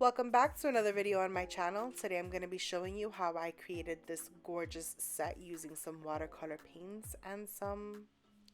Welcome back to another video on my channel. Today I'm going to be showing you how I created this gorgeous set using some watercolor paints and some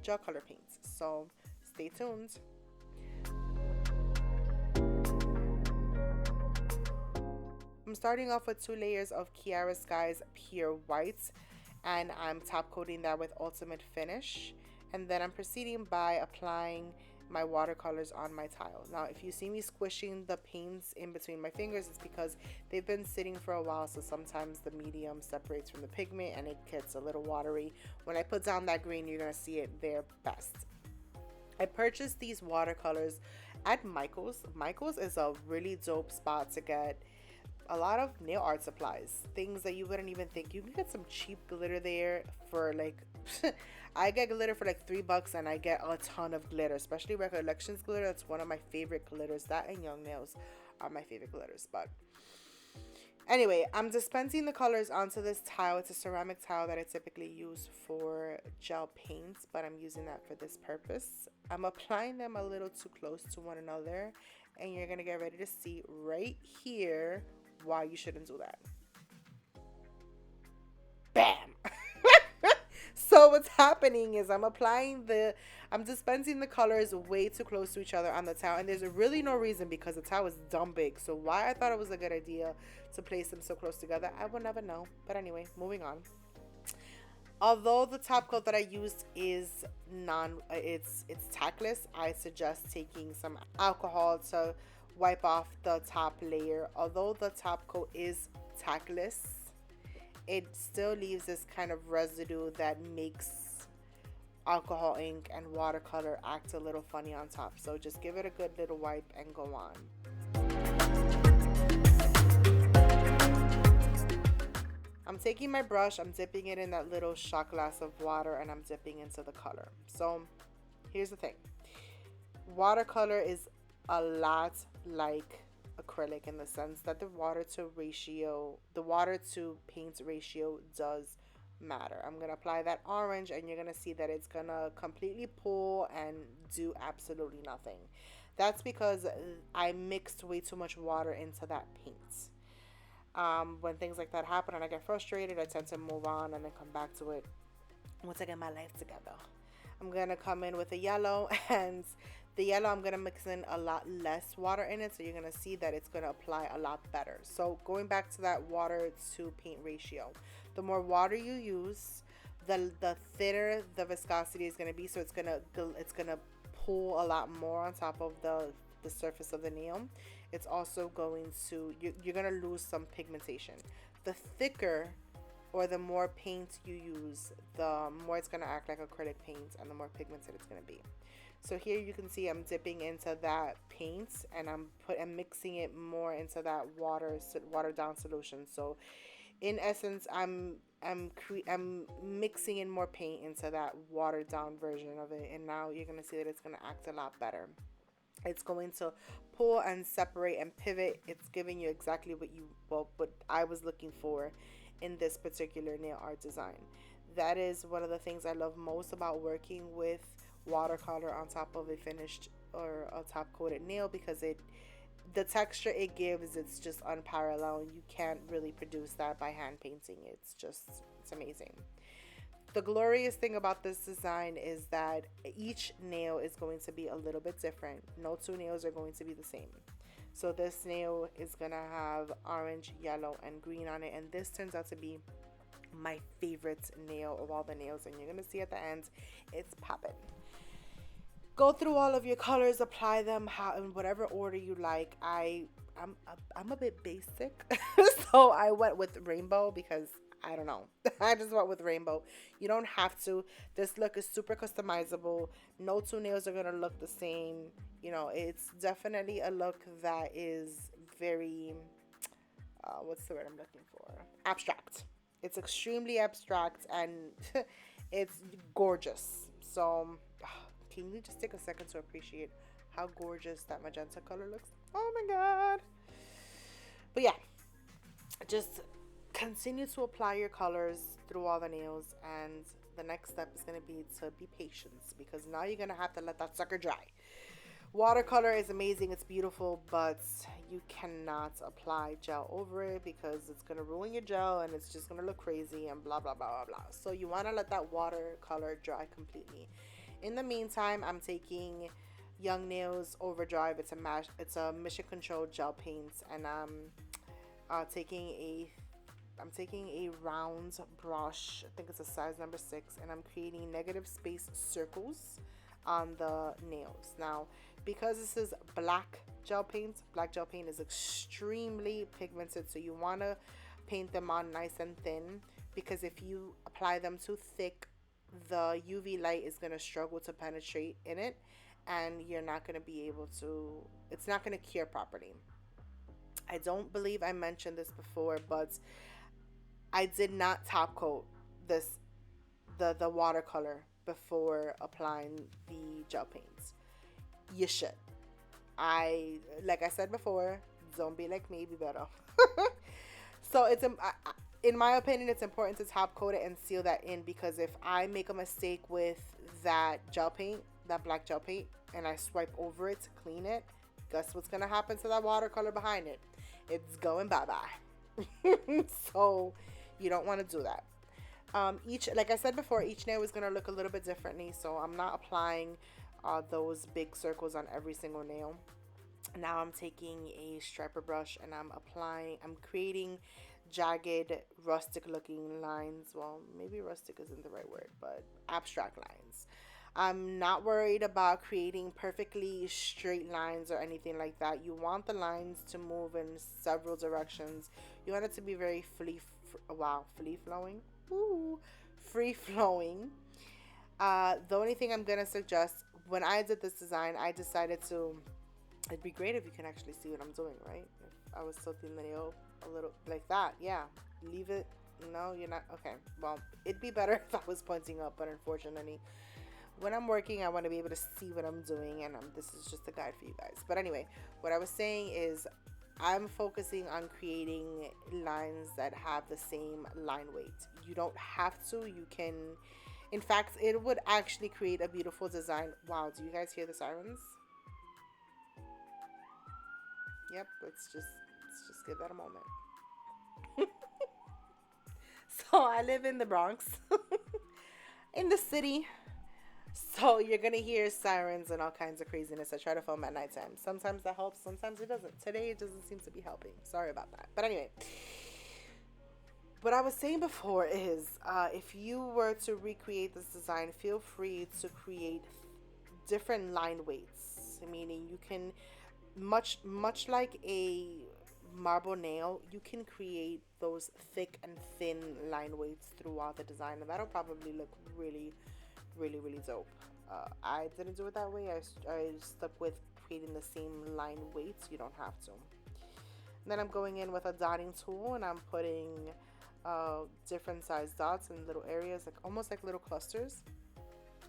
gel color paints. So stay tuned. I'm starting off with 2 layers of Kiara Sky's Pure White, and I'm top coating that with Ultimate Finish, and then I'm proceeding by applying my watercolors on my tile. Now if you see me squishing the paints in between my fingers, it's because they've been sitting for a while, so sometimes the medium separates from the pigment and it gets a little watery. When I put down that green, you're gonna see it there best. I purchased these watercolors at Michael's. Michael's is a really dope spot to get a lot of nail art supplies, things that you wouldn't even think. You can get some cheap glitter there for like I get glitter for like $3 and I get a ton of glitter, especially Recollections glitter. That's one of my favorite glitters. That and Young Nails are my favorite glitters. But anyway, I'm dispensing the colors onto this tile. It's a ceramic tile that I typically use for gel paints, but I'm using that for this purpose. I'm applying them a little too close to one another, and you're gonna get ready to see right here why you shouldn't do that. Bam! So what's happening is I'm dispensing the colors way too close to each other on the towel, and there's really no reason because the towel is dumb big. So why I thought it was a good idea to place them so close together, I will never know. But anyway, moving on. Although the top coat that I used is it's tackless, I suggest taking some alcohol to wipe off the top layer. Although the top coat is tackless, it still leaves this kind of residue that makes alcohol ink and watercolor act a little funny on top. So just give it a good little wipe and go on. I'm taking my brush, I'm dipping it in that little shot glass of water, and I'm dipping into the color. So here's the thing. Watercolor is a lot like acrylic in the sense that the water to paint ratio does matter. I'm going to apply that orange, and you're going to see that it's going to completely pull and do absolutely nothing. That's because I mixed way too much water into that paint. When things like that happen and I get frustrated, I tend to move on and then come back to it once I get my life together. I'm going to come in with a yellow, and the yellow I'm going to mix in a lot less water in it, so you're going to see that it's going to apply a lot better. So going back to that water to paint ratio, the more water you use, the thinner the viscosity is going to be, so it's going to pull a lot more on top of the surface of the nail. It's also going to, you're going to lose some pigmentation. The thicker or the more paint you use, the more it's going to act like acrylic paint and the more pigmented it's going to be. So here you can see I'm dipping into that paint, and I'm mixing it more into that watered down solution. So in essence, I'm mixing in more paint into that watered down version of it, and now you're going to see that it's going to act a lot better. It's going to pull and separate and pivot. It's giving you exactly what I was looking for in this particular nail art design. That is one of the things I love most about working with watercolor on top of a finished or a top coated nail, because the texture it gives, it's just unparalleled. You can't really produce that by hand painting. It's amazing. The glorious thing about this design is that each nail is going to be a little bit different. No two nails are going to be the same. So this nail is going to have orange, yellow, and green on it. And this turns out to be my favorite nail of all the nails. And you're going to see at the end, it's popping. Go through all of your colors, apply them in whatever order you like. I'm a bit basic, so I went with rainbow because I don't know. I just went with rainbow. You don't have to. This look is super customizable. No two nails are going to look the same. You know, it's definitely a look that is very, what's the word I'm looking for? Abstract. It's extremely abstract, and it's gorgeous. So, can you just take a second to appreciate how gorgeous that magenta color looks? Oh my God. But yeah, just continue to apply your colors through all the nails, and the next step is going to be patient, because now you're going to have to let that sucker dry. Watercolor is amazing, it's beautiful, but you cannot apply gel over it because it's going to ruin your gel and it's just going to look crazy and blah blah blah blah blah. So you want to let that watercolor dry completely. In the meantime, I'm taking Young Nails Overdrive. It's a mission control gel paint, and taking a I'm taking a round brush. I think it's a size number 6, and I'm creating negative space circles on the nails. Now, because this is black gel paint is extremely pigmented, so you want to paint them on nice and thin, because if you apply them too thick, the UV light is going to struggle to penetrate in it, and you're not going to be able to, it's not going to cure properly. I don't believe I mentioned this before, but I did not top coat this the watercolor before applying the gel paints. You should. Like I said before, don't be like me, be better. So in my opinion, it's important to top coat it and seal that in, because if I make a mistake with that gel paint, that black gel paint, and I swipe over it to clean it, guess what's gonna happen to that watercolor behind it? It's going bye-bye. So you don't want to do that. Like I said before, each nail is going to look a little bit differently, so I'm not applying those big circles on every single nail. Now I'm taking a striper brush and I'm creating jagged, rustic looking lines. Well, maybe rustic isn't the right word, but abstract lines. I'm not worried about creating perfectly straight lines or anything like that. You want the lines to move in several directions. You want it to be very free flowing. The only thing I'm gonna suggest, when I did this design, I decided to, it'd be great if you can actually see what I'm doing, right? If I was tilting the nail a little like that, yeah, leave it. No, you're not. Okay, well, it'd be better if I was pointing up, but unfortunately, when I'm working, I want to be able to see what I'm doing, and this is just a guide for you guys. But anyway, what I was saying is I'm focusing on creating lines that have the same line weight. You don't have to. You can, in fact, it would actually create a beautiful design. Wow, do you guys hear the sirens? Yep, let's just give that a moment. So I live in the Bronx, in the city. So you're going to hear sirens and all kinds of craziness. I try to film at nighttime. Sometimes that helps. Sometimes it doesn't. Today, it doesn't seem to be helping. Sorry about that. But anyway, what I was saying before is if you were to recreate this design, feel free to create different line weights. Meaning you can, much like a marble nail, you can create those thick and thin line weights throughout the design. And that'll probably look really dope. I didn't do it that way. I stuck with creating the same line weights. You don't have to. And then I'm going in with a dotting tool and I'm putting different size dots in little areas, like almost like little clusters.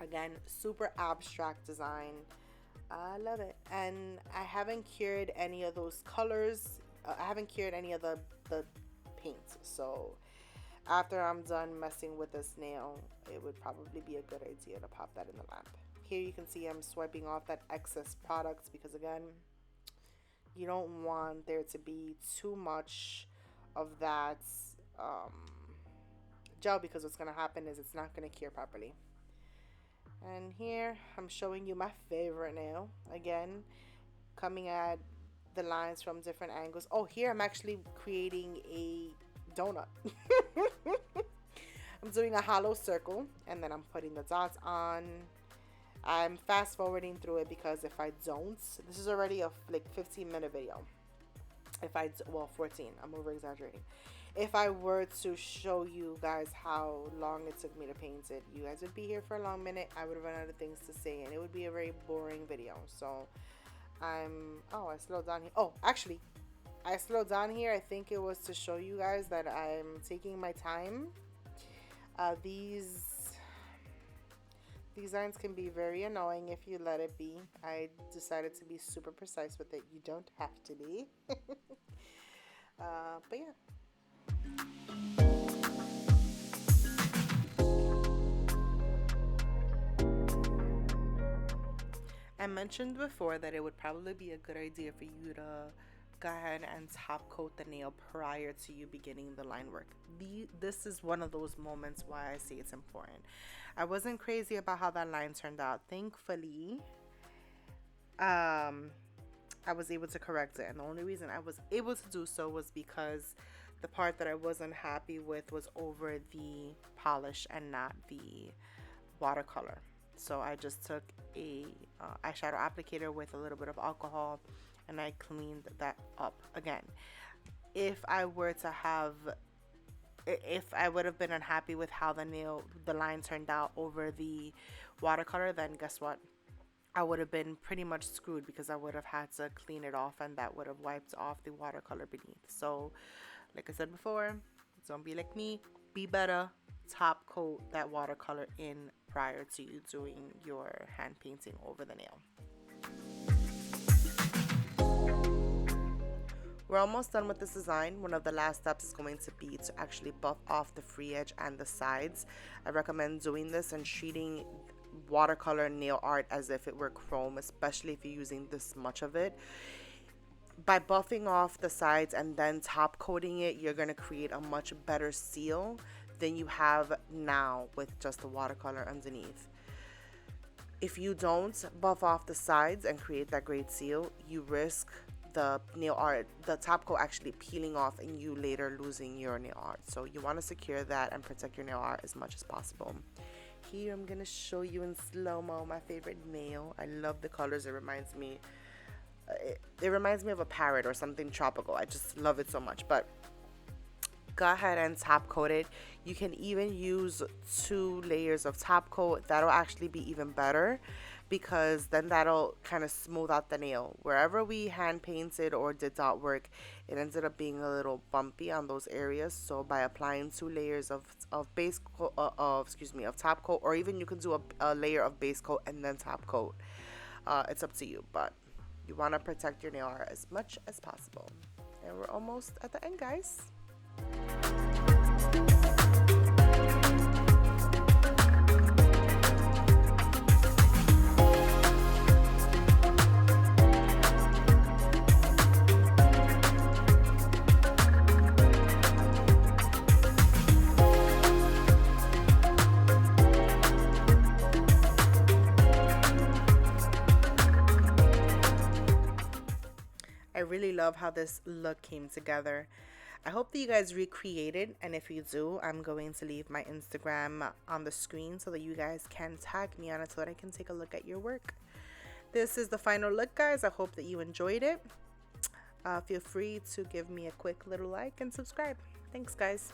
Again, super abstract design. I love it. And I haven't cured any of those colors. I haven't cured any of the paint. So after I'm done messing with this nail, it would probably be a good idea to pop that in the lamp. Here you can see I'm swiping off that excess product because, again, you don't want there to be too much of that gel, because what's going to happen is it's not going to cure properly. And here I'm showing you my favorite nail. Again, coming at the lines from different angles. Oh, here I'm actually creating a donut. I'm doing a hollow circle and then I'm putting the dots on. I'm fast forwarding through it because if I don't, this is already a 15-minute video. 14, I'm over exaggerating. If I were to show you guys how long it took me to paint it, you guys would be here for a long minute. I would have run out of things to say and it would be a very boring video. So I slowed down here. Oh, actually, I slowed down here. I think it was to show you guys that I'm taking my time. These designs can be very annoying if you let it be. I decided to be super precise with it. You don't have to be. But yeah. I mentioned before that it would probably be a good idea for you to go ahead and top coat the nail prior to you beginning the line work. This is one of those moments why I say it's important. I wasn't crazy about how that line turned out. Thankfully, I was able to correct it, and the only reason I was able to do so was because the part that I wasn't happy with was over the polish and not the watercolor. So I just took a eyeshadow applicator with a little bit of alcohol, and I cleaned that up again. If I would have been unhappy with how the line turned out over the watercolor, then guess what? I would have been pretty much screwed, because I would have had to clean it off, and that would have wiped off the watercolor beneath. So like I said before, don't be like me. Be better. Top coat that watercolor in prior to you doing your hand painting over the nail. We're almost done with this design. One of the last steps is going to be to actually buff off the free edge and the sides. I recommend doing this and treating watercolor nail art as if it were chrome, especially if you're using this much of it. By buffing off the sides and then top coating it, you're going to create a much better seal than you have now with just the watercolor underneath. If you don't buff off the sides and create that great seal, you risk the nail art, the top coat actually peeling off, and you later losing your nail art. So you want to secure that and protect your nail art as much as possible. Here I'm going to show you in slow-mo my favorite nail. I love the colors. It reminds me of a parrot or something tropical. I just love it so much. But go ahead and top coat it. You can even use 2 layers of top coat. That'll actually be even better, because then that'll kind of smooth out the nail. Wherever we hand painted or did dot work, it ended up being a little bumpy on those areas. So by applying 2 layers of base coat, of top coat, or even you can do a layer of base coat and then top coat. It's up to you, but you want to protect your nail art as much as possible. And we're almost at the end, guys. I really love how this look came together. I hope that you guys recreate it, and if you do, I'm going to leave my Instagram on the screen so that you guys can tag me on it so that I can take a look at your work. This is the final look, guys. I hope that you enjoyed it. Feel free to give me a quick little like and subscribe. Thanks, guys.